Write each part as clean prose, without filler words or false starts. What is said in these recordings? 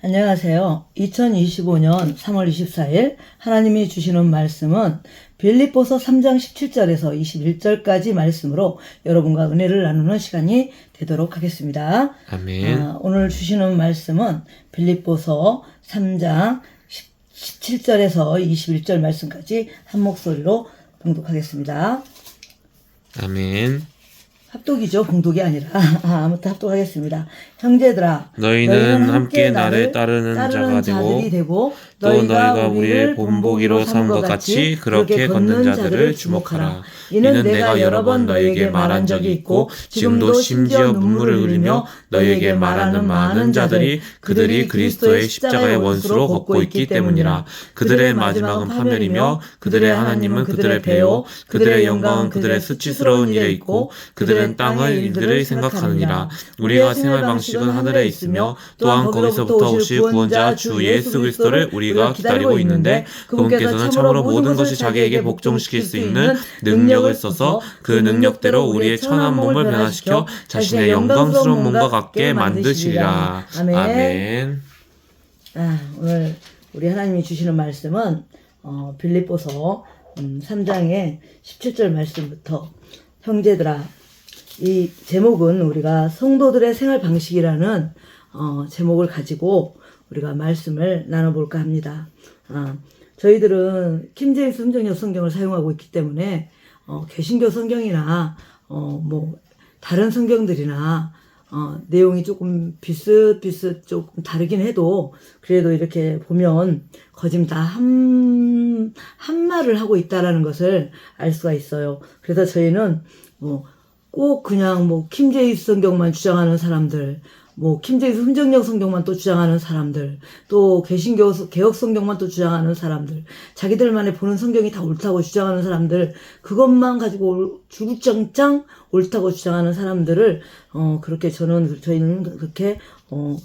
안녕하세요. 2025년 3월 24일 하나님이 주시는 말씀은 빌립보서 3장 17절에서 21절까지 말씀으로 여러분과 은혜를 나누는 시간이 되도록 하겠습니다. 아멘. 오늘 주시는 말씀은 빌립보서 3장 17절에서 21절 말씀까지 한 목소리로 봉독하겠습니다. 아멘. 합독이죠. 봉독이 아니라. 아무튼 합독하겠습니다. 형제들아, 너희는 함께 나를 따르는 자가 되고 또 너희가 우리를 본보기로 삼은 것 같이 그렇게 걷는 자들을 주목하라. 이는 내가 여러 번 너희에게 말한 적이 있고 지금도 심지어 눈물을 흘리며 너희에게 말하는 많은 자들이 그들이 그리스도의 십자가의 원수로 걷고 있기 때문이라. 그들의 마지막은 파멸이며 그들의 하나님은 그들의 배요 그들의 영광은 그들의 수치스러운 일에 있고 그들은 땅의 일들을 생각하느니라. 우리가 생활 방식은 하늘에 있으며 또한 거기서부터 오실 구원자 주 예수 그리스도를 우리가 기다리고 있는데 그분께서는 참으로 모든 것이 자기에게 복종시킬 수 있는 능력을 써서 그 능력대로 우리의 천한 몸을 변화시켜 자신의 영광스러운 몸과 같게 만드시리라. 아멘. 오늘 우리 하나님이 주시는 말씀은 빌립보서 3장의 17절 말씀부터 형제들아, 이 제목은 우리가 성도들의 생활 방식이라는 제목을 가지고 우리가 말씀을 나눠볼까 합니다. 저희들은 킹제임스 흥정역 성경을 사용하고 있기 때문에 개신교 성경이나 뭐 다른 성경들이나 내용이 조금 비슷비슷 조금 다르긴 해도 그래도 이렇게 보면 거진 다 한 말을 하고 있다라는 것을 알 수가 있어요. 그래서 저희는 꼭 그냥 킹제임스 성경만 주장하는 사람들, 킹제임스 흥정역 성경만 또 주장하는 사람들, 또 개신교 개혁 성경만 또 주장하는 사람들, 자기들만의 보는 성경이 다 옳다고 주장하는 사람들, 그것만 가지고 주구장창 옳다고 주장하는 사람들을 저희는 그렇게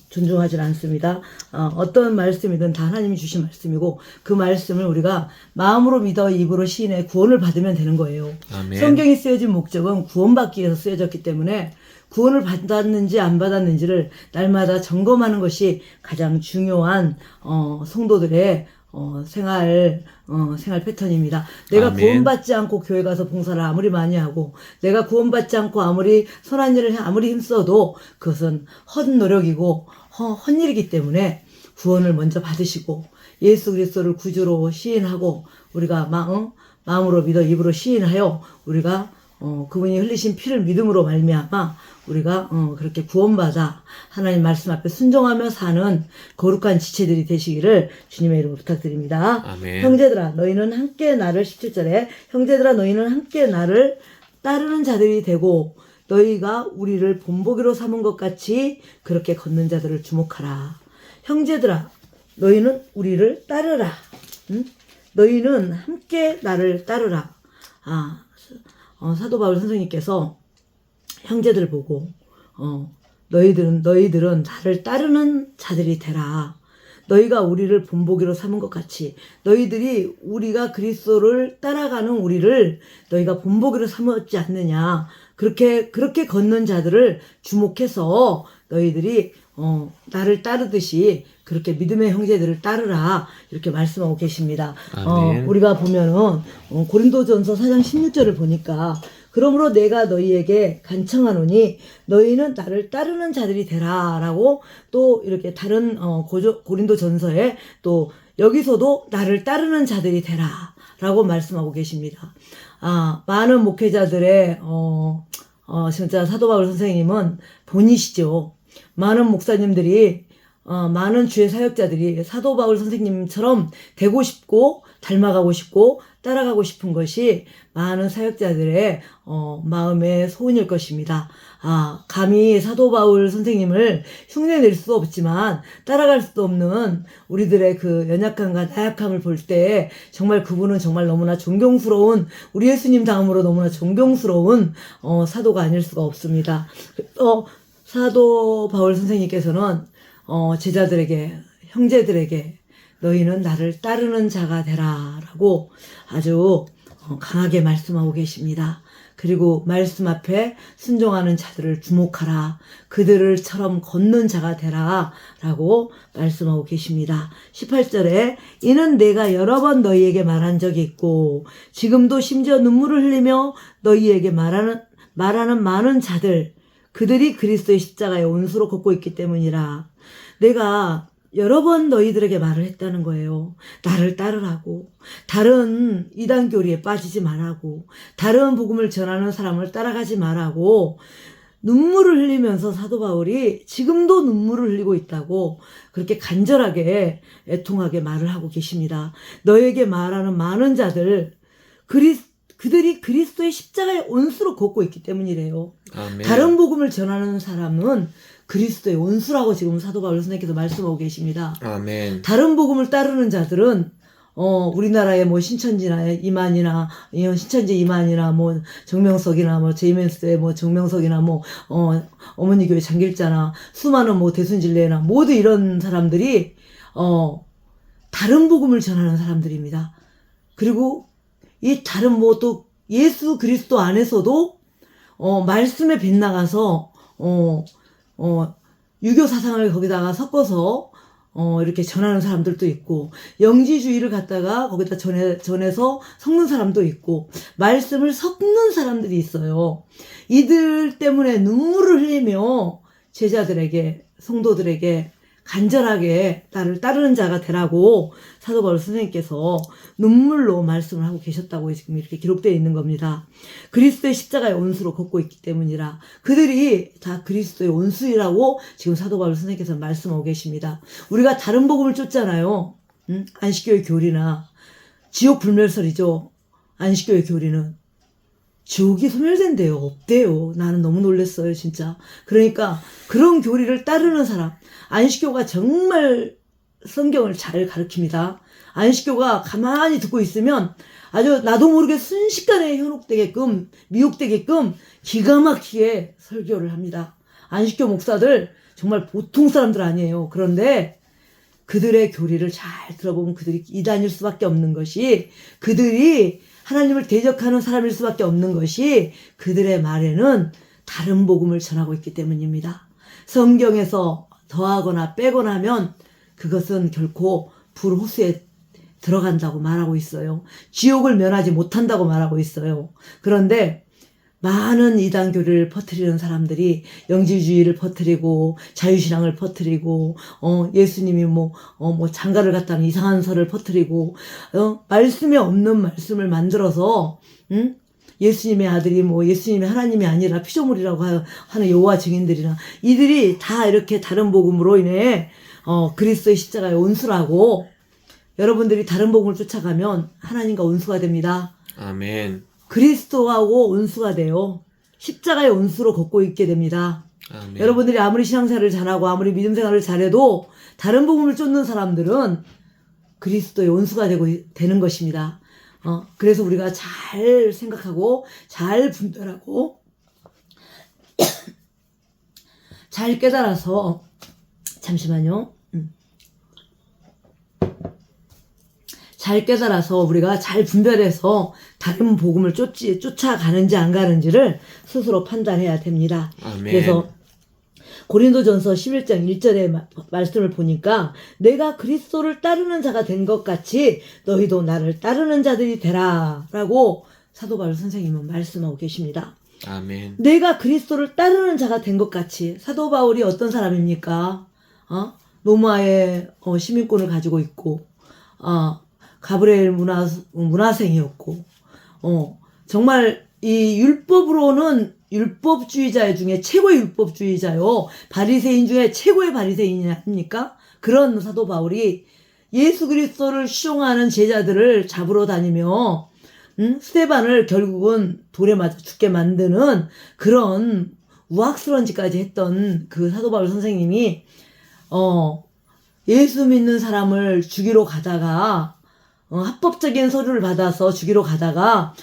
존중하지 않습니다. 어떤 말씀이든 다 하나님이 주신 말씀이고 그 말씀을 우리가 마음으로 믿어 입으로 시인해 구원을 받으면 되는 거예요. 아멘. 성경이 쓰여진 목적은 구원받기 위해서 쓰여졌기 때문에 구원을 받았는지 안 받았는지를 날마다 점검하는 것이 가장 중요한 성도들의 생활 패턴입니다. 내가 아멘. 구원받지 않고 교회 가서 봉사를 아무리 많이 하고 내가 구원받지 않고 아무리 선한 일을 아무리 힘써도 그것은 헛노력이고 헛일이기 때문에 구원을 먼저 받으시고 예수 그리스도를 구주로 시인하고 우리가 마음으로 믿어 입으로 시인하여 우리가 그분이 흘리신 피를 믿음으로 말미암아 우리가 그렇게 구원받아 하나님 말씀 앞에 순종하며 사는 거룩한 지체들이 되시기를 주님의 이름으로 부탁드립니다. 아멘. 형제들아 너희는 함께 나를 17절에 형제들아 너희는 함께 나를 따르는 자들이 되고 너희가 우리를 본보기로 삼은 것 같이 그렇게 걷는 자들을 주목하라. 형제들아 너희는 우리를 따르라. 너희는 함께 나를 따르라. 사도 바울 선생님께서 형제들 보고 너희들은 나를 따르는 자들이 되라. 너희가 우리를 본보기로 삼은 것 같이 너희들이 우리가 그리스도를 따라가는 우리를 너희가 본보기로 삼았지 않느냐. 그렇게 걷는 자들을 주목해서 너희들이 나를 따르듯이 그렇게 믿음의 형제들을 따르라 이렇게 말씀하고 계십니다. 우리가 보면은 고린도전서 4장 16절을 보니까 그러므로 내가 너희에게 간청하노니 너희는 나를 따르는 자들이 되라라고 또 이렇게 다른 고린도전서에 또 여기서도 나를 따르는 자들이 되라라고 말씀하고 계십니다. 많은 목회자들의 진짜 사도 바울 선생님은 본이시죠. 많은 목사님들이 많은 주의 사역자들이 사도 바울 선생님처럼 되고 싶고 닮아가고 싶고 따라가고 싶은 것이 많은 사역자들의 마음의 소원일 것입니다. 감히 사도 바울 선생님을 흉내낼 수 없지만 따라갈 수도 없는 우리들의 그 연약함과 나약함을 볼 때 정말 그분은 정말 너무나 존경스러운 우리 예수님 다음으로 너무나 존경스러운 사도가 아닐 수가 없습니다. 사도 바울 선생님께서는 제자들에게 형제들에게 너희는 나를 따르는 자가 되라 라고 아주 강하게 말씀하고 계십니다. 그리고 말씀 앞에 순종하는 자들을 주목하라. 그들을처럼 걷는 자가 되라. 라고 말씀하고 계십니다. 18절에 이는 내가 여러 번 너희에게 말한 적이 있고 지금도 심지어 눈물을 흘리며 너희에게 말하는 많은 자들 그들이 그리스도의 십자가의 온수로 걷고 있기 때문이라. 내가 여러 번 너희들에게 말을 했다는 거예요. 나를 따르라고. 다른 이단 교리에 빠지지 말라고. 다른 복음을 전하는 사람을 따라가지 말라고. 눈물을 흘리면서 사도 바울이 지금도 눈물을 흘리고 있다고 그렇게 간절하게 애통하게 말을 하고 계십니다. 너에게 말하는 많은 자들 그들이 그리스도의 십자가의 온수로 걷고 있기 때문이래요. 아멘. 다른 복음을 전하는 사람은 그리스도의 온수라고 지금 사도 바울 선생님께서 말씀하고 계십니다. 아멘. 다른 복음을 따르는 자들은 우리나라의 뭐 신천지나 이만이나 신천지 이만이나 뭐 정명석이나 뭐 제이멘스의 뭐 정명석이나 뭐 어머니 교회 장길자나 수많은 뭐 대순진례나 모두 이런 사람들이 다른 복음을 전하는 사람들입니다. 그리고 이 다른 뭐 또 예수 그리스도 안에서도 말씀에 빗나가서 유교 사상을 거기다가 섞어서 이렇게 전하는 사람들도 있고 영지주의를 갖다가 거기다 전해서 섞는 사람도 있고 말씀을 섞는 사람들이 있어요. 이들 때문에 눈물을 흘리며 제자들에게 성도들에게 간절하게 나를 따르는 자가 되라고 사도 바울 선생님께서 눈물로 말씀을 하고 계셨다고 지금 이렇게 기록되어 있는 겁니다. 그리스도의 십자가의 온수로 걷고 있기 때문이라. 그들이 다 그리스도의 온수이라고 지금 사도 바울 선생님께서 말씀하고 계십니다. 우리가 다른 복음을 쫓잖아요. 안식교의 교리나 지옥 불멸설이죠. 안식교의 교리는 지옥이 소멸된대요. 없대요. 나는 너무 놀랐어요, 진짜. 그러니까 그런 교리를 따르는 사람, 안식교가 정말 성경을 잘 가르칩니다. 안식교가 가만히 듣고 있으면 아주 나도 모르게 순식간에 현혹되게끔, 미혹되게끔 기가 막히게 설교를 합니다. 안식교 목사들 정말 보통 사람들 아니에요. 그런데 그들의 교리를 잘 들어보면 그들이 이단일 수밖에 없는 것이, 그들이 하나님을 대적하는 사람일 수밖에 없는 것이 그들의 말에는 다른 복음을 전하고 있기 때문입니다. 성경에서 더하거나 빼거나 하면 그것은 결코 불호수에 들어간다고 말하고 있어요. 지옥을 면하지 못한다고 말하고 있어요. 그런데 많은 이단 교리를 퍼뜨리는 사람들이 영지주의를 퍼뜨리고 자유신앙을 퍼뜨리고 예수님이 뭐 장가를 갔다는 이상한 설을 퍼뜨리고 말씀에 없는 말씀을 만들어서 예수님의 아들이 뭐 예수님의 하나님이 아니라 피조물이라고 하는 여호와 증인들이나 이들이 다 이렇게 다른 복음으로 인해 그리스도의 십자가의 온수라고, 여러분들이 다른 복음을 쫓아가면 하나님과 온수가 됩니다. 아멘. 그리스도하고 온수가 돼요. 십자가의 온수로 걷고 있게 됩니다. 아멘. 여러분들이 아무리 신앙생활을 잘하고 아무리 믿음 생활을 잘해도 다른 복음을 쫓는 사람들은 그리스도의 온수가 되는 것입니다. 그래서 우리가 잘 생각하고 잘 분별하고 잘 깨달아서, 잠시만요. 잘 깨달아서 우리가 잘 분별해서 다른 복음을 쫓아가는지 안 가는지를 스스로 판단해야 됩니다. 아멘. 그래서 고린도전서 11장 1절의 말씀을 보니까 내가 그리스도를 따르는 자가 된 것 같이 너희도 나를 따르는 자들이 되라 라고 사도 바울 선생님은 말씀하고 계십니다. 아멘. 내가 그리스도를 따르는 자가 된 것 같이. 사도 바울이 어떤 사람입니까? 로마의 시민권을 가지고 있고 가브리엘 문화생이었고 정말 이 율법으로는 율법주의자 중에 최고의 율법주의자요, 바리새인 중에 최고의 바리새인이 아닙니까? 그런 사도 바울이 예수 그리스도를 수종하는 제자들을 잡으러 다니며 스데반을 결국은 돌에 맞아 죽게 만드는 그런 우악스러운 짓까지 했던 그 사도 바울 선생님이 예수 믿는 사람을 죽이러 가다가 합법적인 서류를 받아서 죽이러 가다가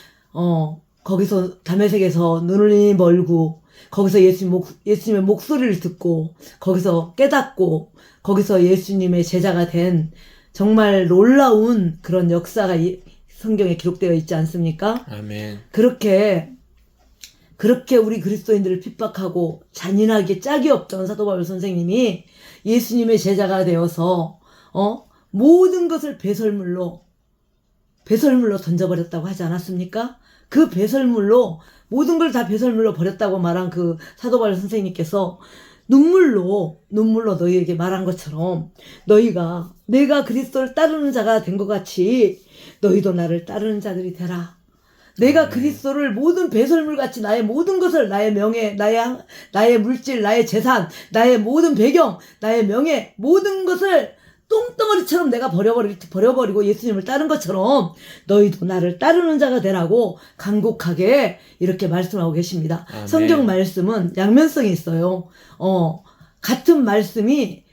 거기서 다메섹에서 눈이 멀고 거기서 예수님의 목소리를 듣고 거기서 깨닫고 거기서 예수님의 제자가 된 정말 놀라운 그런 역사가 성경에 기록되어 있지 않습니까? 아멘. 그렇게 그렇게 우리 그리스도인들을 핍박하고 잔인하게 짝이 없던 사도 바울 선생님이 예수님의 제자가 되어서 모든 것을 배설물로 던져버렸다고 하지 않았습니까? 그 배설물로 모든 걸 다 배설물로 버렸다고 말한 그 사도 바울 선생님께서 눈물로 너희에게 말한 것처럼 내가 그리스도를 따르는 자가 된 것 같이 너희도 나를 따르는 자들이 되라. 내가 그리스도를 모든 배설물 같이 나의 모든 것을, 나의 명예, 나의 물질, 나의 재산, 나의 모든 배경, 나의 명예, 모든 것을 똥덩어리처럼 내가 버려버리고 예수님을 따른 것처럼 너희도 나를 따르는 자가 되라고 간곡하게 이렇게 말씀하고 계십니다. 아멘. 성경 말씀은 양면성이 있어요. 같은 말씀이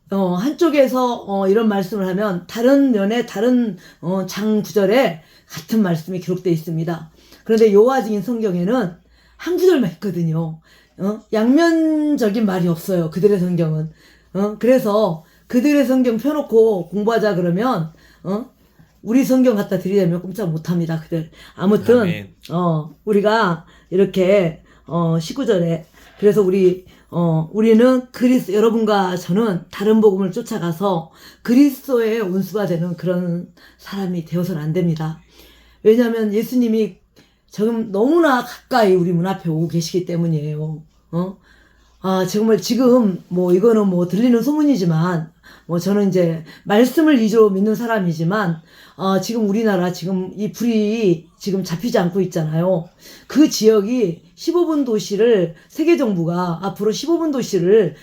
한쪽에서 이런 말씀을 하면 다른 면에 다른 장 구절에 같은 말씀이 기록되어 있습니다. 그런데 요하증인 성경에는 한 구절만 있거든요. 양면적인 말이 없어요. 그들의 성경은. 그래서 그들의 성경 펴놓고 공부하자 그러면 우리 성경 갖다 드리려면 꼼짝 못합니다. 그들. 아무튼 아멘. 우리가 이렇게 19절에 그래서 우리는 여러분과 저는 다른 복음을 쫓아가서 그리스도의 온수가 되는 그런 사람이 되어서는 안 됩니다. 왜냐하면 예수님이 지금 너무나 가까이 우리 문 앞에 오고 계시기 때문이에요. 정말 지금 이거는 들리는 소문이지만 저는 이제 말씀을 위주로 믿는 사람이지만 지금 우리나라 지금 이 불이 지금 잡히지 않고 있잖아요. 그 지역이 15분 도시를 세계 정부가 앞으로 15분 도시를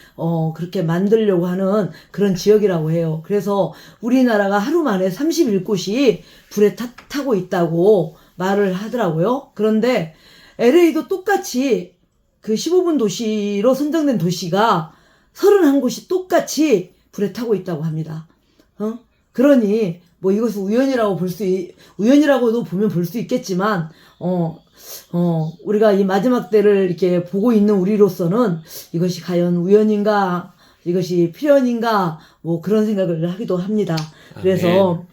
그렇게 만들려고 하는 그런 지역이라고 해요. 그래서 우리나라가 하루 만에 31곳이 불에 타고 있다고 말을 하더라고요. 그런데 LA도 똑같이 그 15분 도시로 선정된 도시가 31곳이 똑같이 불에 타고 있다고 합니다. 그러니 이것을 우연이라고도 보면 볼 수 있겠지만 우리가 이 마지막 때를 이렇게 보고 있는 우리로서는 이것이 과연 우연인가 이것이 필연인가 그런 생각을 하기도 합니다. 그래서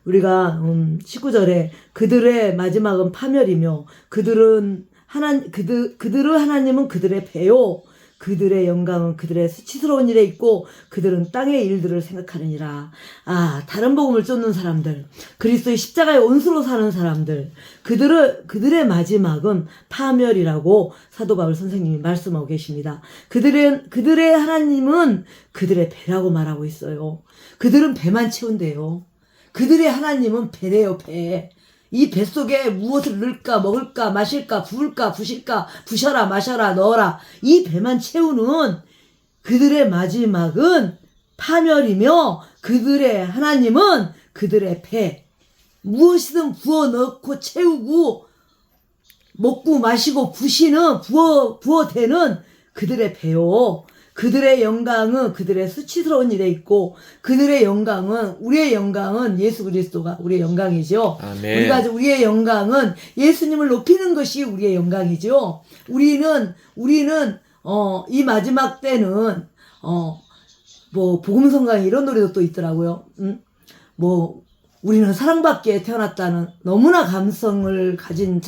우리가 19절에 그들의 마지막은 파멸이며 그들은 하나님은 그들의 배요 그들의 영광은 그들의 수치스러운 일에 있고 그들은 땅의 일들을 생각하느니라. 다른 복음을 쫓는 사람들, 그리스도의 십자가의 온수로 사는 사람들, 그들의 마지막은 파멸이라고 사도 바울 선생님이 말씀하고 계십니다. 그들의 하나님은 그들의 배라고 말하고 있어요. 그들은 배만 채운대요. 그들의 하나님은 배래요, 배. 이 뱃속에 무엇을 넣을까, 먹을까, 마실까, 부을까, 부실까, 부셔라, 마셔라, 넣어라. 이 배만 채우는 그들의 마지막은 파멸이며 그들의 하나님은 그들의 배. 무엇이든 부어 넣고 채우고 먹고 마시고 부어대는 그들의 배요. 그들의 영광은 그들의 수치스러운 일에 있고 그들의 영광은 우리의 영광은 예수 그리스도가 우리의 영광이죠. 아멘. 우리의 영광은 예수님을 높이는 것이 우리의 영광이죠. 우리는 이 마지막 때는 복음성강 이런 노래도 또 있더라고요. 우리는 사랑받기에 태어났다는 너무나 감성을 가진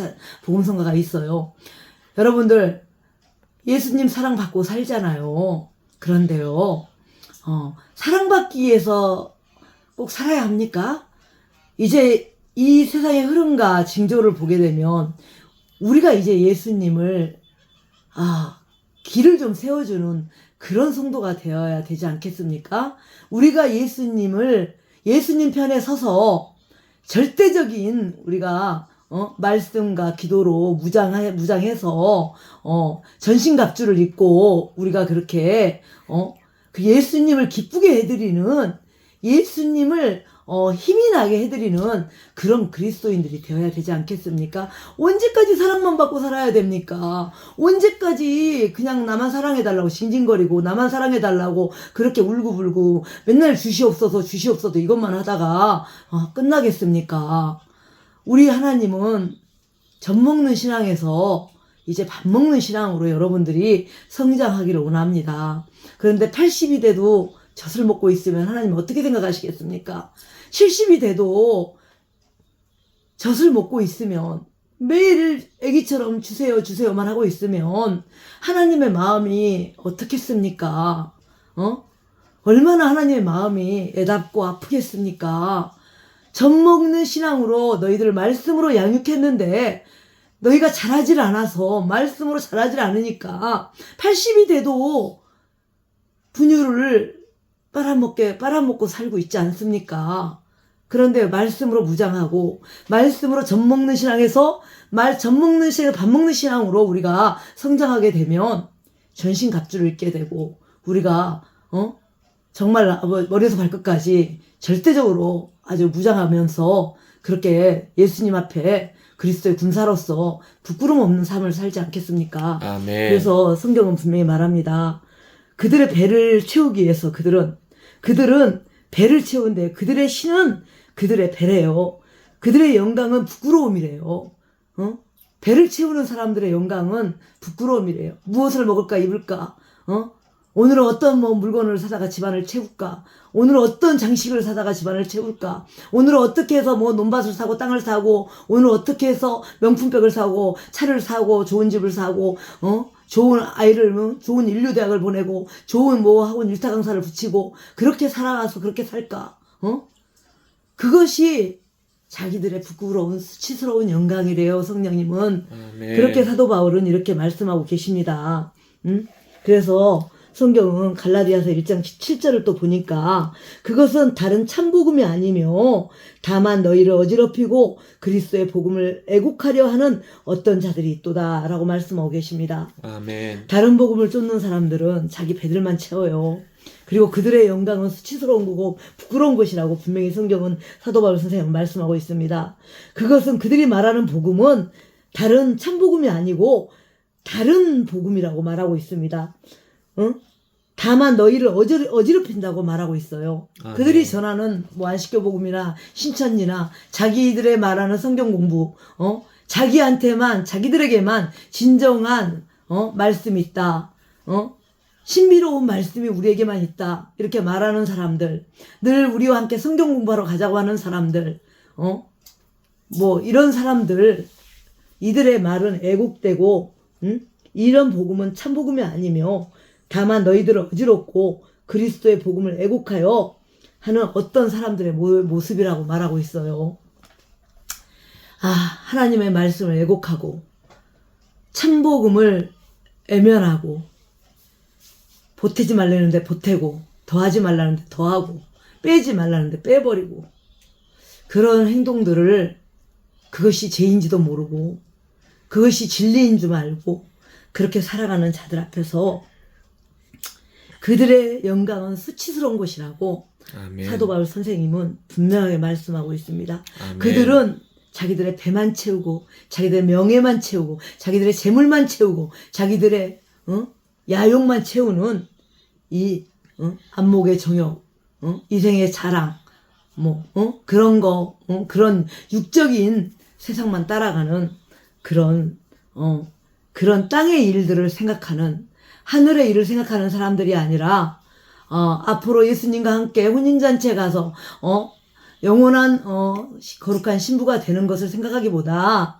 복음성가가 있어요. 여러분들 예수님 사랑받고 살잖아요. 그런데요, 사랑받기 위해서 꼭 살아야 합니까? 이제 이 세상의 흐름과 징조를 보게 되면 우리가 이제 예수님을 길을 좀 세워주는 그런 성도가 되어야 되지 않겠습니까? 우리가 예수님 편에 서서 절대적인 우리가 말씀과 기도로 무장해서 전신갑주를 입고 우리가 그렇게 그 예수님을 기쁘게 해드리는 예수님을 힘이 나게 해드리는 그런 그리스도인들이 되어야 되지 않겠습니까? 언제까지 사랑만 받고 살아야 됩니까? 언제까지 그냥 나만 사랑해달라고 징징거리고 나만 사랑해달라고 그렇게 울고불고 맨날 주시옵소서 이것만 하다가 끝나겠습니까? 우리 하나님은 젖 먹는 신앙에서 이제 밥 먹는 신앙으로 여러분들이 성장하기를 원합니다. 그런데 80이 돼도 젖을 먹고 있으면 하나님 어떻게 생각하시겠습니까? 70이 돼도 젖을 먹고 있으면 매일 애기처럼 주세요 주세요만 하고 있으면 하나님의 마음이 어떻겠습니까? 얼마나 하나님의 마음이 애답고 아프겠습니까? 젖먹는 신앙으로 너희들 말씀으로 양육했는데 너희가 잘하질 않아서 말씀으로 잘하질 않으니까 80이 돼도 분유를 빨아먹고 살고 있지 않습니까? 그런데 말씀으로 무장하고 말씀으로 젖먹는 신앙에서 젖먹는 신앙, 밥 먹는 신앙으로 우리가 성장하게 되면 전신갑주를 입게 되고 우리가 정말 머리에서 발끝까지 절대적으로 아주 무장하면서 그렇게 예수님 앞에 그리스도의 군사로서 부끄럼 없는 삶을 살지 않겠습니까? 아멘. 그래서 성경은 분명히 말합니다. 그들의 배를 채우기 위해서 그들은 배를 채우는데 그들의 신은 그들의 배래요. 그들의 영광은 부끄러움이래요. 배를 채우는 사람들의 영광은 부끄러움이래요. 무엇을 먹을까 입을까? 오늘은 어떤 물건을 사다가 집안을 채울까? 오늘은 어떤 장식을 사다가 집안을 채울까? 오늘은 어떻게 해서 논밭을 사고 땅을 사고 오늘 어떻게 해서 명품백을 사고 차를 사고 좋은 집을 사고 좋은 아이를 좋은 인류대학을 보내고 좋은 학원 일타 강사를 붙이고 그렇게 살아가서 그렇게 살까? 그것이 자기들의 부끄러운 수치스러운 영광이래요. 성령님은. 아멘. 그렇게 사도 바울은 이렇게 말씀하고 계십니다. 그래서 성경은 갈라디아서 1장 7절을 또 보니까 그것은 다른 참복음이 아니며 다만 너희를 어지럽히고 그리스도의 복음을 애곡하려 하는 어떤 자들이 있도다 라고 말씀하고 계십니다. 아멘. 다른 복음을 쫓는 사람들은 자기 배들만 채워요. 그리고 그들의 영광은 수치스러운 거고 부끄러운 것이라고 분명히 성경은 사도 바울 선생님은 말씀하고 있습니다. 그것은 그들이 말하는 복음은 다른 참복음이 아니고 다른 복음이라고 말하고 있습니다. 다만 너희를 어지럽힌다고 말하고 있어요. 아멘. 그들이 전하는 안식교 복음이나 신천지나 자기들의 말하는 성경 공부, 자기들에게만 진정한 말씀이 있다. 신비로운 말씀이 우리에게만 있다. 이렇게 말하는 사람들, 늘 우리와 함께 성경 공부하러 가자고 하는 사람들, 이런 사람들, 이들의 말은 애곡되고, 이런 복음은 참 복음이 아니며, 다만 너희들은 어지럽고 그리스도의 복음을 애곡하여 하는 어떤 사람들의 모습이라고 말하고 있어요. 하나님의 말씀을 애곡하고, 참 복음을 애면하고, 보태지 말라는데 보태고 더하지 말라는데 더하고 빼지 말라는데 빼버리고 그런 행동들을 그것이 죄인지도 모르고 그것이 진리인 줄 알고 그렇게 살아가는 자들 앞에서 그들의 영광은 수치스러운 것이라고 아멘. 사도 바울 선생님은 분명하게 말씀하고 있습니다. 아멘. 그들은 자기들의 배만 채우고 자기들의 명예만 채우고 자기들의 재물만 채우고 자기들의 야욕만 채우는 이 안목의 정욕, 이생의 자랑, 그런 거, 그런 육적인 세상만 따라가는 그런 땅의 일들을 생각하는 하늘의 일을 생각하는 사람들이 아니라 앞으로 예수님과 함께 혼인잔치에 가서 영원한 거룩한 신부가 되는 것을 생각하기보다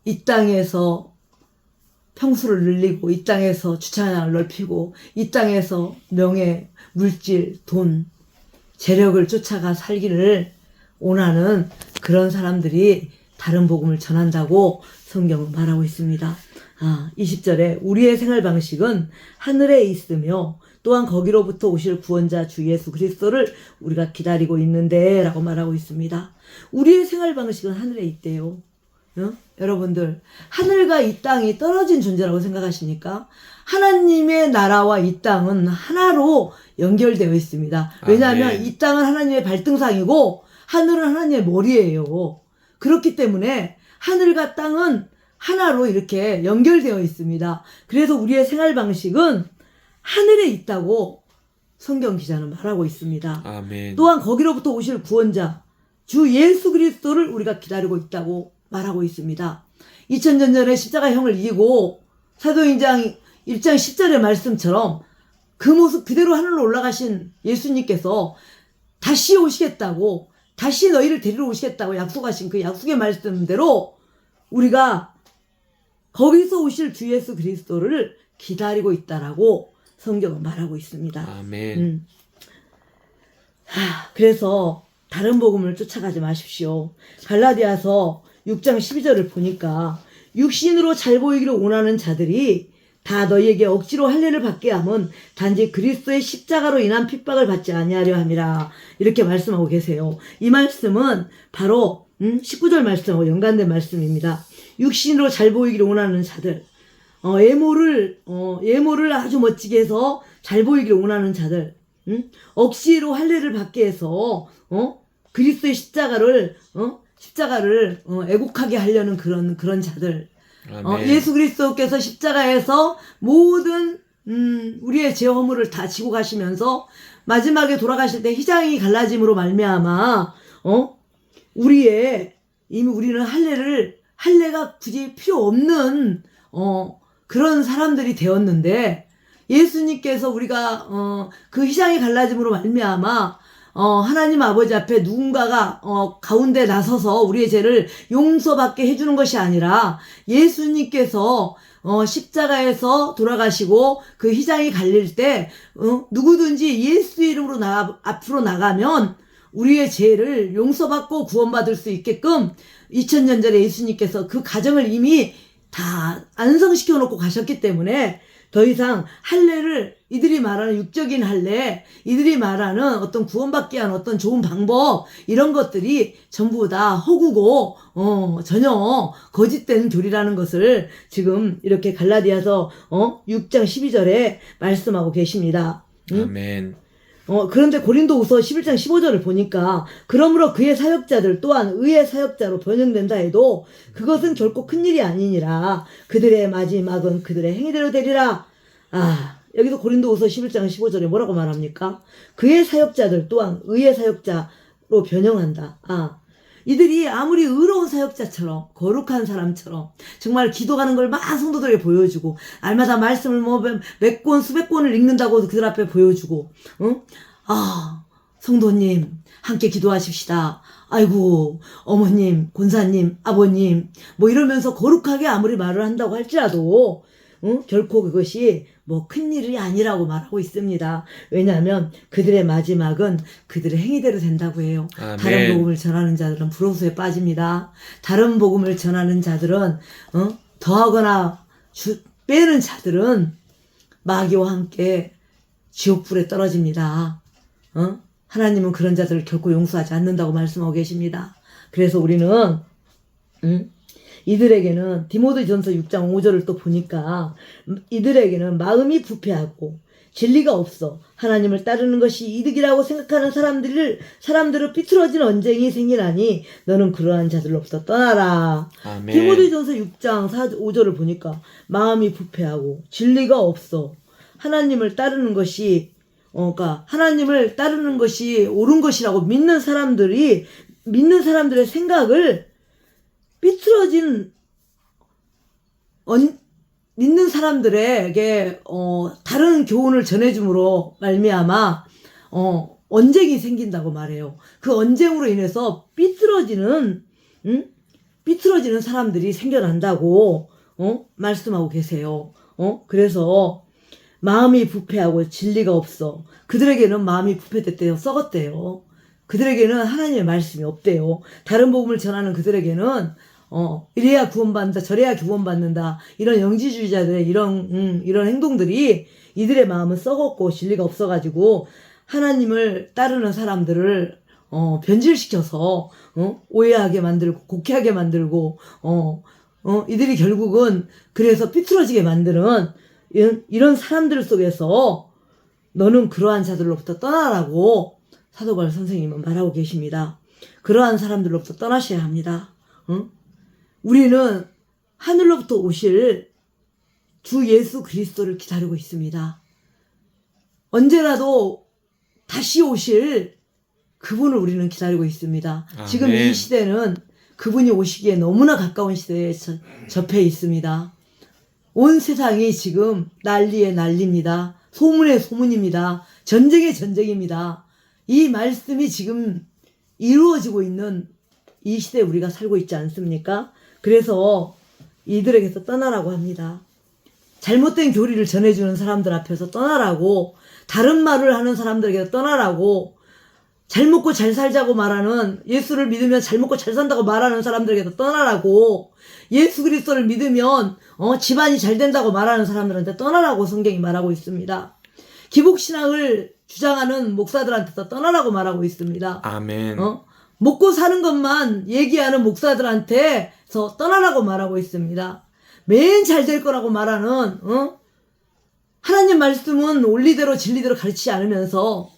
이 땅에서 평수를 늘리고 이 땅에서 주차장을 넓히고 이 땅에서 명예, 물질, 돈, 재력을 쫓아가 살기를 원하는 그런 사람들이 다른 복음을 전한다고 성경은 말하고 있습니다. 20절에 우리의 생활 방식은 하늘에 있으며 또한 거기로부터 오실 구원자 주 예수 그리스도를 우리가 기다리고 있는데 라고 말하고 있습니다. 우리의 생활 방식은 하늘에 있대요. 여러분들 하늘과 이 땅이 떨어진 존재라고 생각하십니까? 하나님의 나라와 이 땅은 하나로 연결되어 있습니다. 왜냐하면 아멘. 이 땅은 하나님의 발등상이고 하늘은 하나님의 머리예요. 그렇기 때문에 하늘과 땅은 하나로 이렇게 연결되어 있습니다. 그래서 우리의 생활 방식은 하늘에 있다고 성경 기자는 말하고 있습니다. 아멘. 또한 거기로부터 오실 구원자 주 예수 그리스도를 우리가 기다리고 있다고 말하고 있습니다. 2000년 전에 십자가형을 이기고 사도행전 1장 10절의 말씀처럼 그 모습 그대로 하늘로 올라가신 예수님께서 다시 오시겠다고 다시 너희를 데리러 오시겠다고 약속하신 그 약속의 말씀대로 우리가 거기서 오실 주 예수 그리스도를 기다리고 있다라고 성경은 말하고 있습니다. 아멘. 그래서 다른 복음을 쫓아가지 마십시오. 갈라디아서 6장 12절을 보니까 육신으로 잘 보이기를 원하는 자들이 다 너희에게 억지로 할례를 받게 함은 단지 그리스도의 십자가로 인한 핍박을 받지 아니하려 함이라. 이렇게 말씀하고 계세요. 이 말씀은 바로 19절 말씀하고 연관된 말씀입니다. 육신으로 잘 보이기를 원하는 자들, 예모를 아주 멋지게 해서 잘 보이기를 원하는 자들, 억지로 할례를 받게 해서 그리스도의 십자가를 애곡하게 하려는 그런 자들. 예수 그리스도께서 십자가에서 모든 우리의 죄 허물을 다 지고 가시면서 마지막에 돌아가실 때 희장이 갈라짐으로 말미암아 이미 우리는 할례가 굳이 필요 없는 그런 사람들이 되었는데, 예수님께서 우리가 그 희장이 갈라짐으로 말미암아 하나님 아버지 앞에 누군가가 가운데 나서서 우리의 죄를 용서받게 해주는 것이 아니라 예수님께서 십자가에서 돌아가시고 그 희장이 갈릴 때 누구든지 예수 이름으로 앞으로 나가면 우리의 죄를 용서받고 구원받을 수 있게끔 2000년 전에 예수님께서 그 가정을 이미 다 안성시켜 놓고 가셨기 때문에 더 이상 할례를, 이들이 말하는 육적인 할례, 이들이 말하는 어떤 구원받기 위한 어떤 좋은 방법, 이런 것들이 전부 다 허구고 전혀 거짓된 교리라는 것을 지금 이렇게 갈라디아서 6장 12절에 말씀하고 계십니다. 아멘. 그런데 고린도후서 11장 15절을 보니까 그러므로 그의 사역자들 또한 의의 사역자로 변형된다 해도 그것은 결코 큰일이 아니니라. 그들의 마지막은 그들의 행위대로 되리라. 여기서 고린도후서 11장 15절에 뭐라고 말합니까? 그의 사역자들 또한 의의 사역자로 변형한다. 이들이 아무리 의로운 사역자처럼, 거룩한 사람처럼 정말 기도하는 걸 막 성도들에게 보여주고, 날마다 말씀을 몇 권, 수백 권을 읽는다고 그들 앞에 보여주고, 성도님 함께 기도하십시다. 아이고 어머님, 권사님, 아버님 이러면서 거룩하게 아무리 말을 한다고 할지라도 결코 그것이 큰일이 아니라고 말하고 있습니다. 왜냐하면 그들의 마지막은 그들의 행위대로 된다고 해요. 아멘. 다른 복음을 전하는 자들은 불호소에 빠집니다. 다른 복음을 전하는 자들은 더하거나 빼는 자들은 마귀와 함께 지옥불에 떨어집니다. 하나님은 그런 자들을 결코 용서하지 않는다고 말씀하고 계십니다. 그래서 우리는 이들에게는 디모데전서 6장 5절을 또 보니까 이들에게는 마음이 부패하고 진리가 없어 하나님을 따르는 것이 이득이라고 생각하는 사람들을 삐뚤어진 언쟁이 생기나니 너는 그러한 자들로부터 떠나라. 아멘. 디모데전서 6장 5절을 보니까 마음이 부패하고 진리가 없어 하나님을 따르는 것이 하나님을 따르는 것이 옳은 것이라고 믿는 사람들의 생각을 삐뚤어진 믿는 사람들에게 다른 교훈을 전해줌으로 말미암아 언쟁이 생긴다고 말해요. 그 언쟁으로 인해서 삐뚤어지는 사람들이 생겨난다고 말씀하고 계세요. 그래서 마음이 부패하고 진리가 없어. 그들에게는 마음이 부패됐대요. 썩었대요. 그들에게는 하나님의 말씀이 없대요. 다른 복음을 전하는 그들에게는 이래야 구원받는다, 저래야 구원받는다, 이런 영지주의자들의 이런 행동들이 이들의 마음은 썩었고 진리가 없어가지고 하나님을 따르는 사람들을 변질시켜서 오해하게 만들고 곡해하게 만들고 이들이 결국은 그래서 삐뚤어지게 만드는 이런 사람들 속에서 너는 그러한 자들로부터 떠나라고 사도 바울 선생님은 말하고 계십니다. 그러한 사람들로부터 떠나셔야 합니다. 우리는 하늘로부터 오실 주 예수 그리스도를 기다리고 있습니다. 언제라도 다시 오실 그분을 우리는 기다리고 있습니다. 아멘. 지금 이 시대는 그분이 오시기에 너무나 가까운 시대에 접해 있습니다. 온 세상이 지금 난리에 난리입니다. 소문에 소문입니다. 전쟁에 전쟁입니다. 이 말씀이 지금 이루어지고 있는 이 시대에 우리가 살고 있지 않습니까? 그래서 이들에게서 떠나라고 합니다. 잘못된 교리를 전해주는 사람들 앞에서 떠나라고, 다른 말을 하는 사람들에게서 떠나라고, 잘 먹고 잘 살자고 말하는, 예수를 믿으면 잘 먹고 잘 산다고 말하는 사람들에게서 떠나라고, 예수 그리스도를 믿으면 집안이 잘 된다고 말하는 사람들한테 떠나라고 성경이 말하고 있습니다. 기복신앙을 주장하는 목사들한테서 떠나라고 말하고 있습니다. 아멘. 먹고 사는 것만 얘기하는 목사들한테서 떠나라고 말하고 있습니다. 맨 잘 될 거라고 말하는 하나님 말씀은 원리대로 진리대로 가르치지 않으면서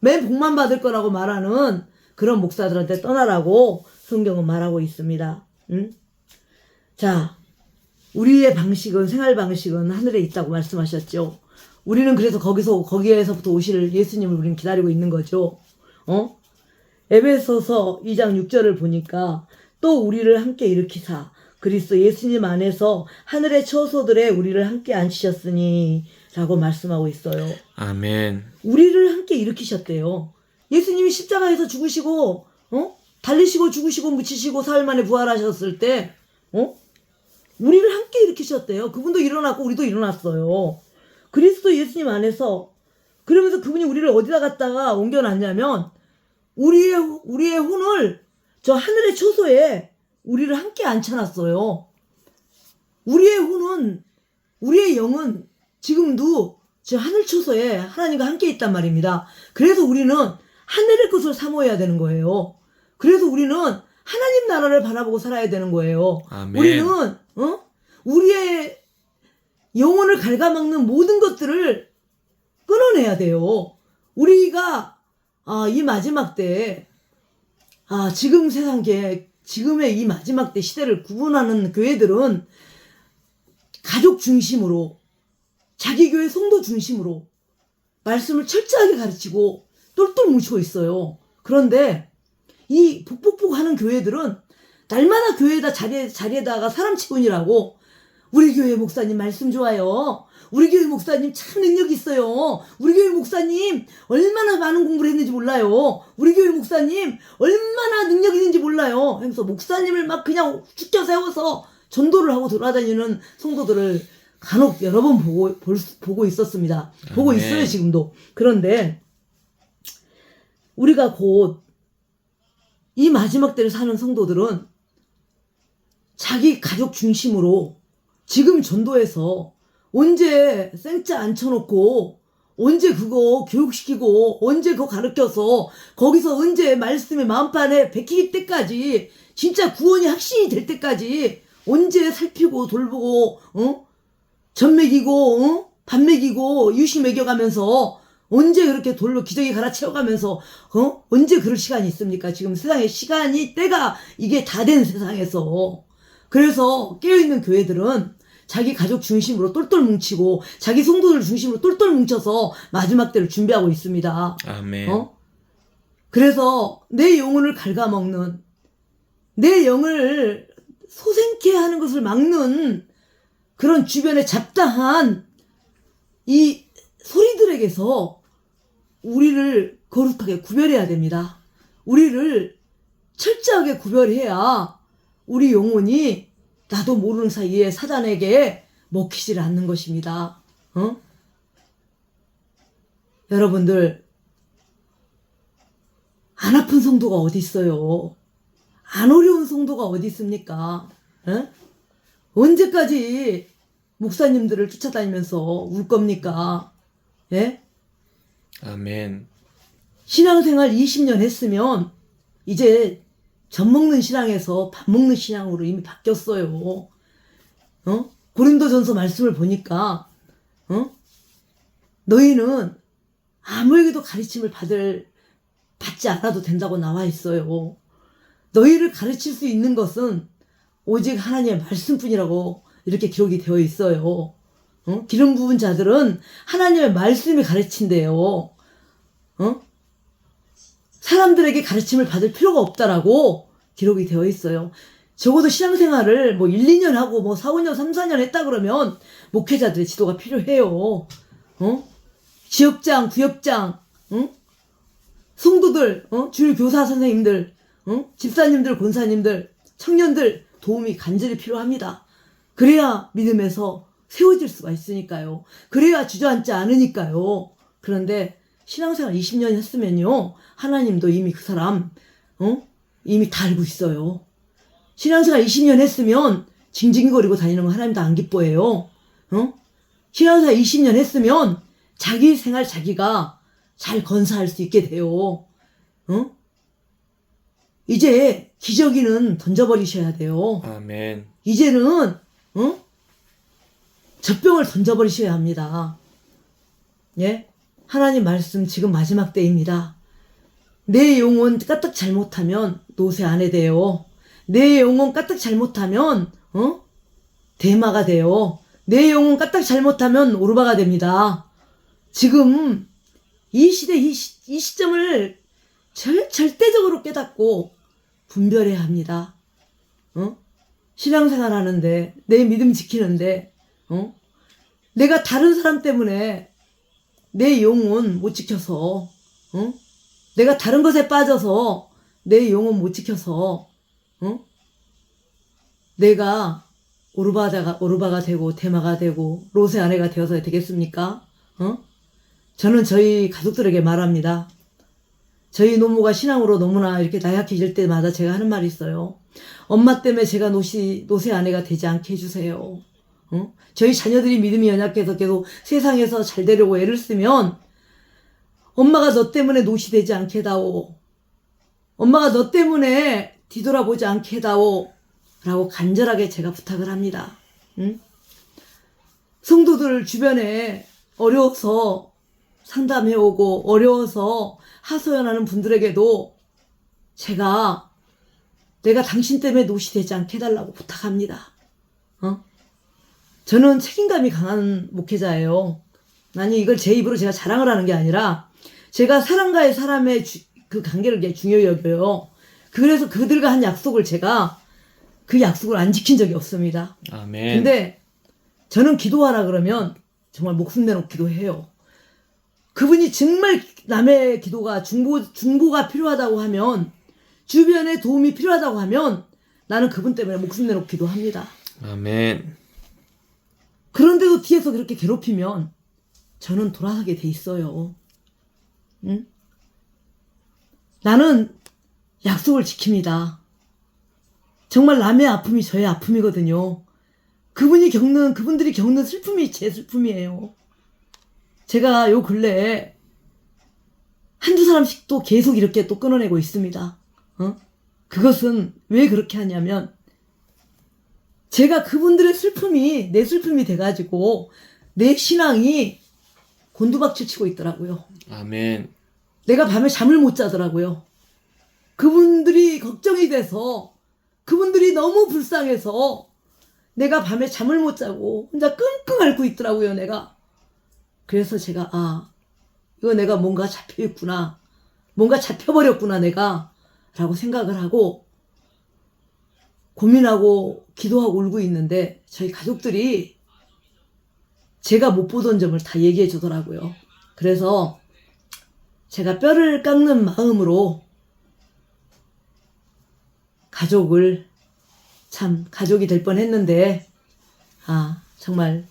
맨 복만 받을 거라고 말하는 그런 목사들한테 떠나라고 성경은 말하고 있습니다. 자, 우리의 방식은, 생활 방식은 하늘에 있다고 말씀하셨죠. 우리는 그래서 거기에서부터 오실 예수님을 우리는 기다리고 있는 거죠. 에베소서 2장 6절을 보니까 또 우리를 함께 일으키사 그리스도 예수님 안에서 하늘의 처소들에 우리를 함께 앉히셨으니 라고 말씀하고 있어요. 아멘. 우리를 함께 일으키셨대요. 예수님이 십자가에서 죽으시고 달리시고 죽으시고 묻히시고 사흘 만에 부활하셨을 때 우리를 함께 일으키셨대요. 그분도 일어났고 우리도 일어났어요. 그리스도 예수님 안에서. 그러면서 그분이 우리를 어디다 갖다가 옮겨놨냐면 우리의 혼을 저 하늘의 초소에 우리를 함께 앉혀놨어요. 우리의 혼은, 우리의 영은 지금도 저 하늘 초소에 하나님과 함께 있단 말입니다. 그래서 우리는 하늘의 것을 사모해야 되는 거예요. 그래서 우리는 하나님 나라를 바라보고 살아야 되는 거예요. 아멘. 우리는 우리의 영혼을 갉아먹는 모든 것들을 끊어내야 돼요. 우리가 이 마지막 때 지금 지금의 이 마지막 때 시대를 구분하는 교회들은 가족 중심으로, 자기 교회 성도 중심으로 말씀을 철저하게 가르치고 똘똘 뭉치고 있어요. 그런데 이 북북북 하는 교회들은 날마다 교회에다 자리에다가 사람 치분이라고, 우리 교회 목사님 말씀 좋아요. 우리 교회 목사님 참 능력 있어요. 우리 교회 목사님 얼마나 많은 공부를 했는지 몰라요. 우리 교회 목사님 얼마나 능력 있는지 몰라요. 하면서 목사님을 막 그냥 죽여 세워서 전도를 하고 돌아다니는 성도들을 간혹 여러 번 보고 있었습니다. 보고 있어요, 지금도. 그런데 우리가 곧 이 마지막 때를 사는 성도들은 자기 가족 중심으로 지금 전도해서 언제 생짜 앉혀놓고 언제 그거 교육시키고 언제 그거 가르쳐서 거기서 언제 말씀의 마음판에 베낄 때까지, 진짜 구원이 확신이 될 때까지 언제 살피고 돌보고 젖 먹이고 밥 먹이고 유시 먹여가면서 언제 그렇게 돌로 기저귀 갈아채워가면서 언제 그럴 시간이 있습니까? 지금 세상에 시간이 때가 이게 다 된 세상에서. 그래서 깨어있는 교회들은 자기 가족 중심으로 똘똘 뭉치고 자기 성도들 중심으로 똘똘 뭉쳐서 마지막 때를 준비하고 있습니다. 아멘. 그래서 내 영혼을 갉아먹는, 내 영을 소생케 하는 것을 막는 그런 주변에 잡다한 이 소리들에게서 우리를 거룩하게 구별해야 됩니다. 우리를 철저하게 구별해야 우리 영혼이 나도 모르는 사이에 사단에게 먹히질 않는 것입니다. 여러분들, 안 아픈 성도가 어디 있어요? 안 어려운 성도가 어디 있습니까? 언제까지 목사님들을 쫓아다니면서 울 겁니까? 예? 아멘. 신앙생활 20년 했으면 이제 젖 먹는 신앙에서 밥 먹는 신앙으로 이미 바뀌었어요. 고린도전서 말씀을 보니까 너희는 아무에게도 가르침을 받지 않아도 된다고 나와 있어요. 너희를 가르칠 수 있는 것은 오직 하나님의 말씀뿐이라고 이렇게 기록이 되어 있어요. 기름 부은 자들은 하나님의 말씀이 가르친대요. 사람들에게 가르침을 받을 필요가 없다라고 기록이 되어 있어요. 적어도 신앙생활을 1, 2년 하고 4, 5년, 3, 4년 했다 그러면 목회자들의 지도가 필요해요. 지역장, 구역장, 성도들, 주일 교사 선생님들, 집사님들, 권사님들, 청년들, 도움이 간절히 필요합니다. 그래야 믿음에서 세워질 수가 있으니까요. 그래야 주저앉지 않으니까요. 그런데 신앙생활 20년 했으면요, 하나님도 이미 그 사람 이미 다 알고 있어요. 신앙생활 20년 했으면 징징거리고 다니는 거 하나님도 안 기뻐해요. 신앙생활 20년 했으면 자기 생활 자기가 잘 건사할 수 있게 돼요. 이제 기저귀는 던져버리셔야 돼요. 아멘. 이제는 젖병을 던져버리셔야 합니다. 예? 하나님 말씀 지금 마지막 때입니다. 내 영혼 까딱 잘못하면 노새 안 해 돼요. 내 영혼 까딱 잘못하면 대마가 돼요. 내 영혼 까딱 잘못하면 오르바가 됩니다. 지금 이 시대 이 시점을 절대적으로 깨닫고 분별해야 합니다. 신앙생활 하는데 내 믿음 지키는데 내가 다른 사람 때문에 내 영혼 못 지켜서 내가 다른 것에 빠져서 내 영혼 못 지켜서 내가 오르바가 되고 대마가 되고 롯의 아내가 되어서 되겠습니까? 저는 저희 가족들에게 말합니다. 저희 노모가 신앙으로 너무나 이렇게 나약해질 때마다 제가 하는 말이 있어요. 엄마 때문에 제가 노새 아내가 되지 않게 해주세요. 저희 자녀들이 믿음이 연약해서 계속 세상에서 잘 되려고 애를 쓰면 엄마가 너 때문에 노시 되지 않게 해다오. 엄마가 너 때문에 뒤돌아보지 않게 해다오. 라고 간절하게 제가 부탁을 합니다. 성도들 주변에 어려워서 상담해오고 어려워서 하소연하는 분들에게도 내가 당신 때문에 노시되지 않게 해달라고 부탁합니다. 저는 책임감이 강한 목회자예요. 아니 이걸 제 입으로 제가 자랑을 하는 게 아니라 제가 사람과의 사람의 그 관계를 중요히 여겨요. 그래서 그들과 한 약속을 제가 그 약속을 안 지킨 적이 없습니다. 아멘. 근데 저는 기도하라 그러면 정말 목숨 내놓고 기도해요. 그분이 정말 남의 기도가 중보가 필요하다고 하면 주변에 도움이 필요하다고 하면 나는 그분 때문에 목숨 내놓고 기도합니다. 아멘. 그런데도 뒤에서 그렇게 괴롭히면 저는 돌아서게 돼 있어요. 응? 나는 약속을 지킵니다. 정말 남의 아픔이 저의 아픔이거든요. 그분들이 겪는 슬픔이 제 슬픔이에요. 제가 요 근래에 한두 사람씩 또 계속 이렇게 또 끊어내고 있습니다. 그것은 왜 그렇게 하냐면 제가 그분들의 슬픔이 내 슬픔이 돼가지고 내 신앙이 곤두박질 치고 있더라고요. 아멘. 내가 밤에 잠을 못 자더라고요. 그분들이 걱정이 돼서 그분들이 너무 불쌍해서 내가 밤에 잠을 못 자고 혼자 끙끙 앓고 있더라고요. 내가. 그래서 제가 이거 내가 뭔가 잡혀있구나. 뭔가 잡혀버렸구나 내가 라고 생각을 하고 고민하고 기도하고 울고 있는데 저희 가족들이 제가 못 보던 점을 다 얘기해 주더라고요. 그래서 제가 뼈를 깎는 마음으로 가족이 될 뻔했는데 정말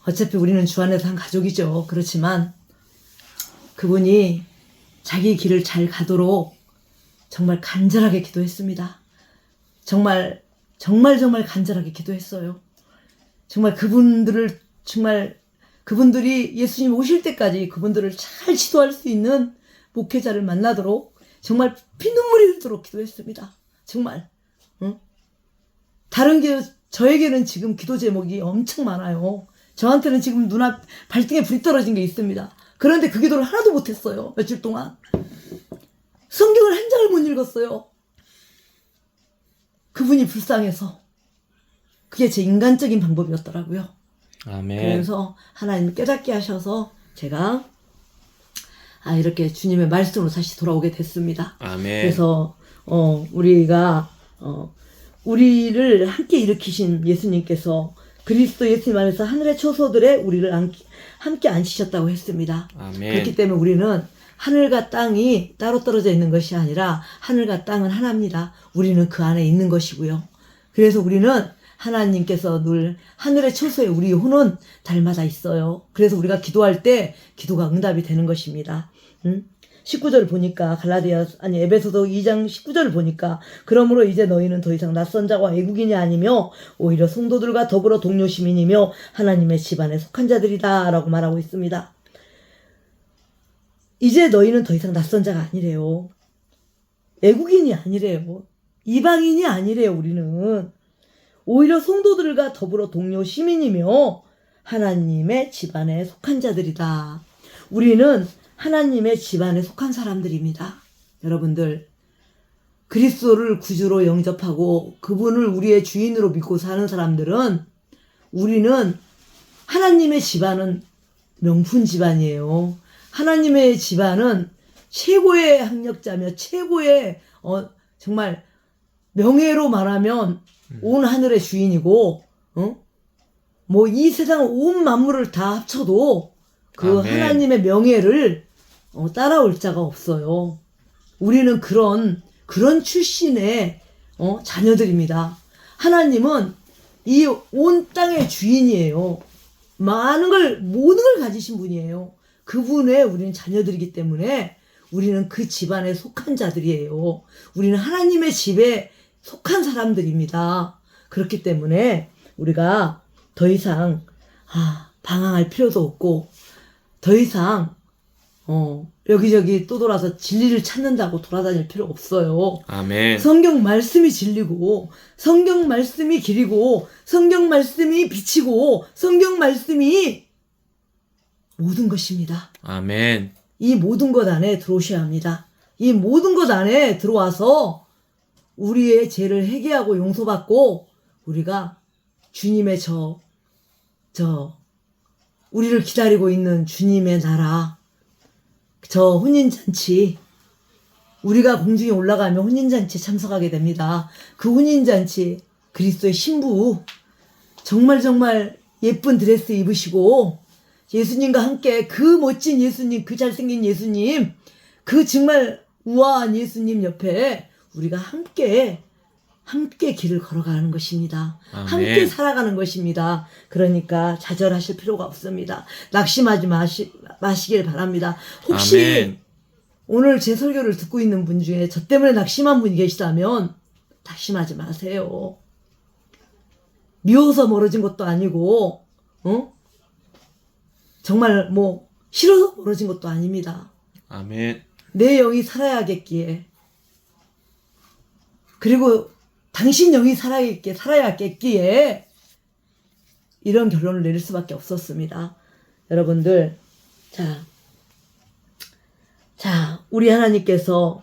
어차피 우리는 주 안에서 한 가족이죠. 그렇지만 그분이 자기 길을 잘 가도록 정말 간절하게 기도했습니다. 정말 간절하게 기도했어요. 정말 그분들이 예수님 오실 때까지 그분들을 잘 지도할 수 있는 목회자를 만나도록 정말 피눈물이 흐르도록 기도했습니다. 정말. 저에게는 지금 기도 제목이 엄청 많아요. 저한테는 지금 발등에 불이 떨어진 게 있습니다. 그런데 그 기도를 하나도 못했어요. 며칠 동안. 성경을 한 장을 못 읽었어요. 그분이 불쌍해서. 그게 제 인간적인 방법이었더라고요. 아멘. 그래서 하나님 깨닫게 하셔서 제가 이렇게 주님의 말씀으로 다시 돌아오게 됐습니다. 아멘. 그래서 우리를 함께 일으키신 예수님께서 그리스도 예수님 안에서 하늘의 초소들에 우리를 함께 앉히셨다고 했습니다. 아멘. 그렇기 때문에 우리는 하늘과 땅이 따로 떨어져 있는 것이 아니라 하늘과 땅은 하나입니다. 우리는 그 안에 있는 것이고요. 그래서 우리는 하나님께서 늘 하늘의 처소에 우리 혼은 달마다 있어요. 그래서 우리가 기도할 때 기도가 응답이 되는 것입니다. 19절 보니까 에베소서 2장 19절 보니까 그러므로 이제 너희는 더 이상 낯선 자와 외국인이 아니며 오히려 성도들과 더불어 동료 시민이며 하나님의 집안에 속한 자들이다 라고 말하고 있습니다. 이제 너희는 더 이상 낯선 자가 아니래요. 외국인이 아니래요. 이방인이 아니래요. 우리는 오히려 성도들과 더불어 동료 시민이며 하나님의 집안에 속한 자들이다. 우리는 하나님의 집안에 속한 사람들입니다. 여러분들, 그리스도를 구주로 영접하고 그분을 우리의 주인으로 믿고 사는 사람들은 우리는 하나님의 집안은 명품 집안이에요. 하나님의 집안은 최고의 학력자며 최고의 정말 명예로 말하면 온 하늘의 주인이고 뭐 이 세상 온 만물을 다 합쳐도 그 아멘. 하나님의 명예를 따라올 자가 없어요. 우리는 그런 출신의 자녀들입니다. 하나님은 이 온 땅의 주인이에요. 모든 걸 가지신 분이에요. 그분의 우리는 자녀들이기 때문에 우리는 그 집안에 속한 자들이에요. 우리는 하나님의 집에 속한 사람들입니다. 그렇기 때문에 우리가 더 이상 방황할 필요도 없고 더 이상 여기저기 또 돌아서 진리를 찾는다고 돌아다닐 필요 없어요. 아멘. 성경 말씀이 진리고 성경 말씀이 길이고 성경 말씀이 빛이고 성경 말씀이 모든 것입니다. 아멘. 이 모든 것 안에 들어오셔야 합니다. 이 모든 것 안에 들어와서 우리의 죄를 회개하고 용서받고 우리가 주님의 우리를 기다리고 있는 주님의 나라, 저 혼인잔치, 우리가 공중에 올라가면 혼인잔치에 참석하게 됩니다. 그 혼인잔치, 그리스도의 신부, 정말 예쁜 드레스 입으시고 예수님과 함께 그 멋진 예수님, 그 잘생긴 예수님, 그 정말 우아한 예수님 옆에 우리가 함께 길을 걸어가는 것입니다. 아멘. 함께 살아가는 것입니다. 그러니까 좌절하실 필요가 없습니다. 낙심하지 마시길 바랍니다. 혹시 아멘. 오늘 제 설교를 듣고 있는 분 중에 저 때문에 낙심한 분이 계시다면 낙심하지 마세요. 미워서 멀어진 것도 아니고 정말 싫어서 멀어진 것도 아닙니다. 아멘. 내 영이 살아야겠기에 그리고 당신 영이 살아야겠기에 이런 결론을 내릴 수밖에 없었습니다. 여러분들, 자, 우리 하나님께서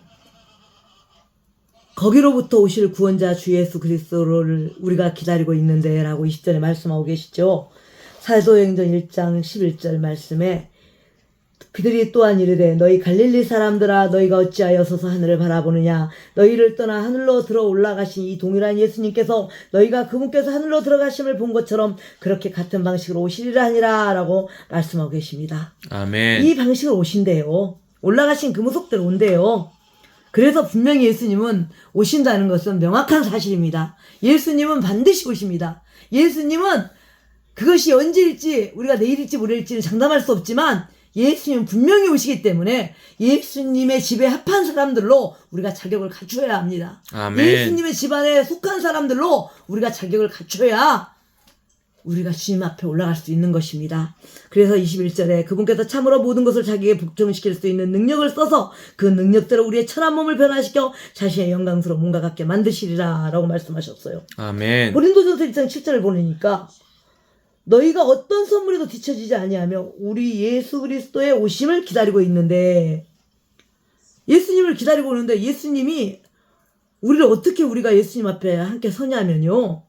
거기로부터 오실 구원자 주 예수 그리스도를 우리가 기다리고 있는데 라고 20절에 말씀하고 계시죠. 사도행전 1장 11절 말씀에 그들이 또한 이르되 너희 갈릴리 사람들아 너희가 어찌하여 서서 하늘을 바라보느냐 너희를 떠나 하늘로 들어 올라가신 이 동일한 예수님께서 너희가 그분께서 하늘로 들어가심을 본 것처럼 그렇게 같은 방식으로 오시리라 하니라 라고 말씀하고 계십니다. 아멘. 이 방식으로 오신대요. 올라가신 그 모습대로 온대요. 그래서 분명히 예수님은 오신다는 것은 명확한 사실입니다. 예수님은 반드시 오십니다. 예수님은 그것이 언제일지 우리가 내일일지 모레일지는 장담할 수 없지만 예수님은 분명히 오시기 때문에 예수님의 집에 합한 사람들로 우리가 자격을 갖춰야 합니다. 아멘. 예수님의 집안에 속한 사람들로 우리가 자격을 갖춰야 우리가 주님 앞에 올라갈 수 있는 것입니다. 그래서 21절에 그분께서 참으로 모든 것을 자기에게 복종시킬 수 있는 능력을 써서 그 능력대로 우리의 천한 몸을 변화시켜 자신의 영광스러운 몸과 같게 만드시리라 라고 말씀하셨어요. 아멘. 고린도전서 1장 7절을 보니까 너희가 어떤 선물에도 뒤처지지 아니하며 우리 예수 그리스도의 오심을 기다리고 있는데 예수님을 기다리고 오는데 예수님이 우리가 예수님 앞에 함께 서냐면요.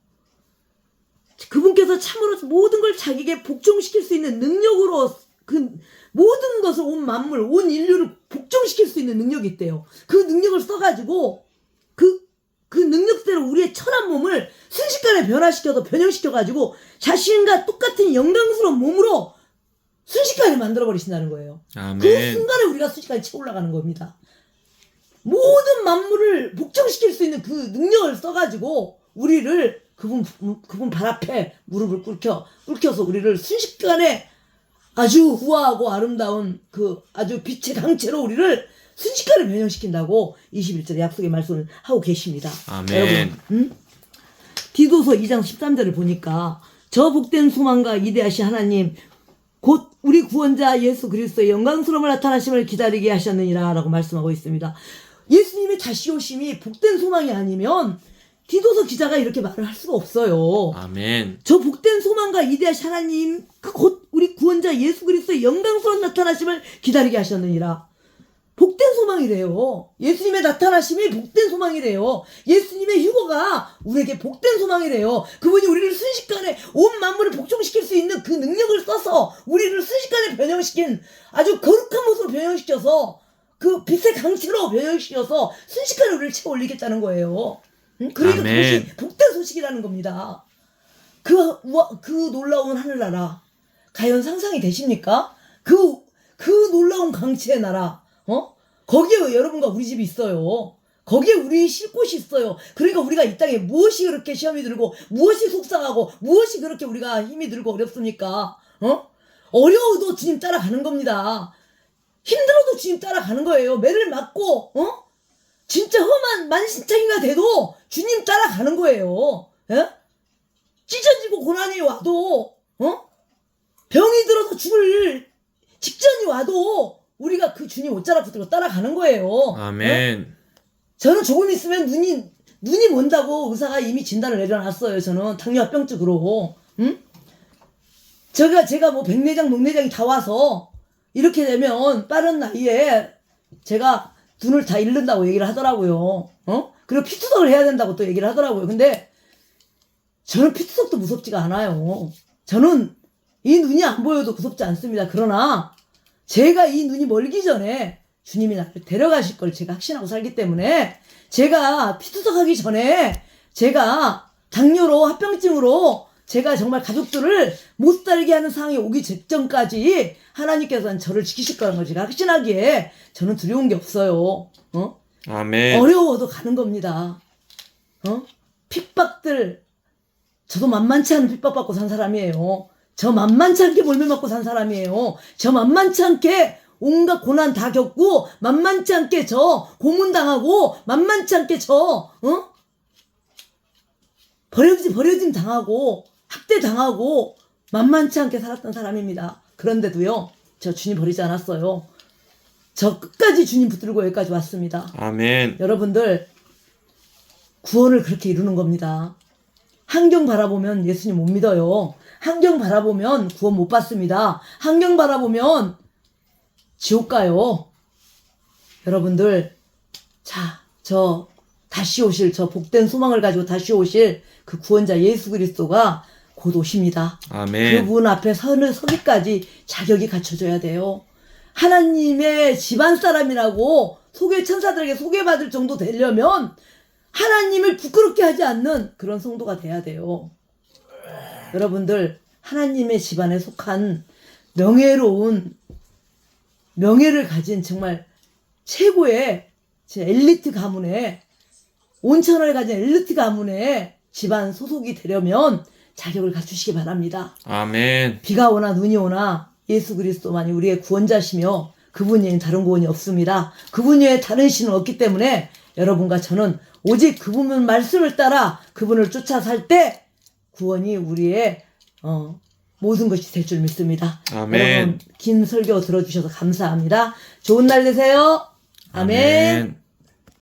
그분께서 참으로 모든 걸 자기에게 복종시킬 수 있는 능력으로 그 모든 것을 온 만물, 온 인류를 복종시킬 수 있는 능력이 있대요. 그 능력을 써가지고 그 능력대로 우리의 천한 몸을 순식간에 변형시켜가지고 자신과 똑같은 영광스러운 몸으로 순식간에 만들어버리신다는 거예요. 아멘. 그 순간에 우리가 순식간에 치고 올라가는 겁니다. 모든 만물을 복종시킬 수 있는 그 능력을 써가지고 우리를 그분 발 앞에 무릎을 꿇혀서 우리를 순식간에 아주 우아하고 아름다운 그 아주 빛의 강체로 우리를 순식간에 변형시킨다고 21절에 약속의 말씀을 하고 계십니다. 아멘. 여러분, 디도서 2장 13절을 보니까 저 복된 소망과 이대하신 하나님 곧 우리 구원자 예수 그리스도의 영광스러움을 나타나심을 기다리게 하셨느니라 라고 말씀하고 있습니다. 예수님의 다시 오심이 복된 소망이 아니면 디도서 기자가 이렇게 말을 할 수가 없어요. 아멘. 저 복된 소망과 이대하신 하나님 곧 우리 구원자 예수 그리스도의 영광스러운 나타나심을 기다리게 하셨느니라. 복된 소망이래요. 예수님의 나타나심이 복된 소망이래요. 예수님의 휴거가 우리에게 복된 소망이래요. 그분이 우리를 순식간에 온 만물을 복종시킬 수 있는 그 능력을 써서 우리를 순식간에 변형시킨 아주 거룩한 모습으로 변형시켜서 그 빛의 강체로 변형시켜서 순식간에 우리를 채워 올리겠다는 거예요. 그러니까 아멘. 그것이 복된 소식이라는 겁니다. 그 놀라운 하늘나라 과연 상상이 되십니까? 그 놀라운 강체의 나라, 거기에 여러분과 우리 집이 있어요. 거기에 우리 쉴 곳이 있어요. 그러니까 우리가 이 땅에 무엇이 그렇게 시험이 들고 무엇이 속상하고 무엇이 그렇게 우리가 힘이 들고 어렵습니까? 어려워도 주님 따라가는 겁니다. 힘들어도 주님 따라가는 거예요. 매를 맞고 진짜 험한 만신창이가 돼도 주님 따라가는 거예요. 찢어지고 고난이 와도 병이 들어서 죽을 직전이 와도 우리가 그 주님 옷자락 붙들고 따라가는 거예요. 아멘. 저는 조금 있으면 눈이 먼다고 의사가 이미 진단을 내려놨어요. 저는 당뇨합병증으로. 제가 뭐 백내장, 녹내장이 다 와서 이렇게 되면 빠른 나이에 제가 눈을 다 잃는다고 얘기를 하더라고요. 그리고 피투석을 해야 된다고 또 얘기를 하더라고요. 근데 저는 피투석도 무섭지가 않아요. 저는 이 눈이 안 보여도 무섭지 않습니다. 그러나 제가 이 눈이 멀기 전에 주님이 나를 데려가실 걸 제가 확신하고 살기 때문에 제가 피투석 하기 전에 제가 당뇨로 합병증으로 제가 정말 가족들을 못 살게 하는 상황이 오기 직전까지 하나님께서는 저를 지키실 거라는 걸 제가 확신하기에 저는 두려운 게 없어요. 아멘. 어려워도 가는 겁니다. 핍박들 저도 만만치 않은 핍박받고 산 사람이에요. 저 만만치 않게 몰매 맞고 산 사람이에요. 저 만만치 않게 온갖 고난 다 겪고 만만치 않게 저 고문당하고 만만치 않게 저 버려짐 당하고 학대당하고 만만치 않게 살았던 사람입니다. 그런데도요 저 주님 버리지 않았어요. 저 끝까지 주님 붙들고 여기까지 왔습니다. 아멘. 여러분들 구원을 그렇게 이루는 겁니다. 환경 바라보면 예수님 못 믿어요. 환경 바라보면 구원 못 받습니다. 환경 바라보면 지옥 가요. 여러분들 저 다시 오실 저 복된 소망을 가지고 다시 오실 그 구원자 예수 그리스도가 곧 오십니다. 아멘. 그분 앞에 서기까지 자격이 갖춰져야 돼요. 하나님의 집안 사람이라고 천사들에게 소개받을 정도 되려면 하나님을 부끄럽게 하지 않는 그런 성도가 돼야 돼요. 여러분들 하나님의 집안에 속한 명예로운 명예를 가진 정말 최고의 엘리트 가문에 온천을 가진 엘리트 가문에 집안 소속이 되려면 자격을 갖추시기 바랍니다. 아멘. 비가 오나 눈이 오나 예수 그리스도만이 우리의 구원자시며 그분 외엔 다른 구원이 없습니다. 그분 외에 다른 신은 없기 때문에 여러분과 저는 오직 그분 말씀을 따라 그분을 쫓아 살 때 구원이 우리의 모든 것이 될 줄 믿습니다. 아멘. 여러분 긴 설교 들어주셔서 감사합니다. 좋은 날 되세요. 아멘.